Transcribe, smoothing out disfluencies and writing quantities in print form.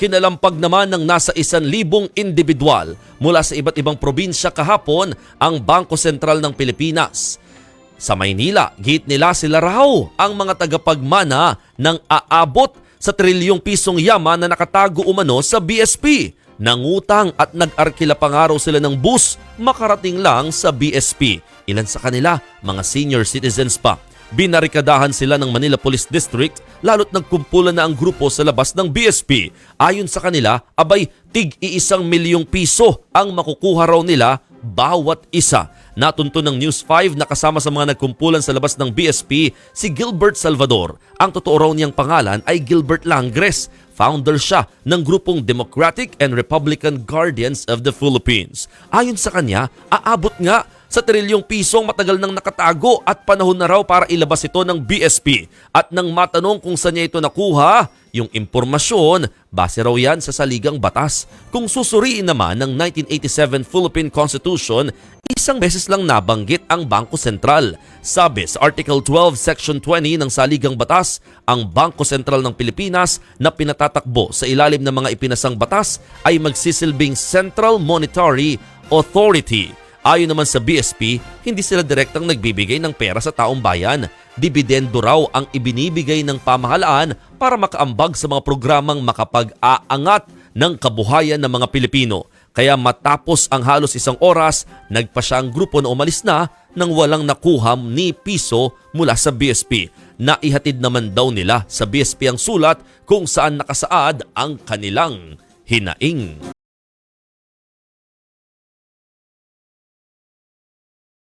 Kinalampag naman ng nasa 1,000 individual mula sa iba't ibang probinsya kahapon ang Bangko Sentral ng Pilipinas. Sa Maynila, git nila sila raw ang mga tagapagmana ng aabot sa trilyong pisong yaman na nakatago umano sa BSP. Nangutang at nag-arkila pa nga raw sila ng bus makarating lang sa BSP. Ilan sa kanila, mga senior citizens pa. Binarikadahan sila ng Manila Police District lalo't nagkumpulan na ang grupo sa labas ng BSP. Ayon sa kanila, abay tig-1 milyong piso ang makukuha raw nila bawat isa. Natunto ng News 5 na kasama sa mga nagkumpulan sa labas ng BSP si Gilbert Salvador. Ang totoo raw niyang pangalan ay Gilbert Langres. Founder siya ng grupong Democratic and Republican Guardians of the Philippines. Ayon sa kanya, aabot nga sa trilyong pisong matagal nang nakatago at panahon na raw para ilabas ito ng BSP. At nang matanong kung saan niya ito nakuha, yung impormasyon, base raw yan sa saligang batas. Kung susuriin naman ng 1987 Philippine Constitution, isang beses lang nabanggit ang Bangko Sentral. Sabi sa Article 12, Section 20 ng saligang batas, ang Bangko Sentral ng Pilipinas na pinatatakbo sa ilalim ng mga ipinasang batas ay magsisilbing Central Monetary Authority. Ayon naman sa BSP, hindi sila direktang nagbibigay ng pera sa taong bayan. Dibidendo raw ang ibinibigay ng pamahalaan para makaambag sa mga programang makapag-aangat ng kabuhayan ng mga Pilipino. Kaya matapos ang halos 1 oras, nagpa siya ang grupo na umalis na nang walang nakuham ni piso mula sa BSP. Naihatid naman daw nila sa BSP ang sulat kung saan nakasaad ang kanilang hinaing.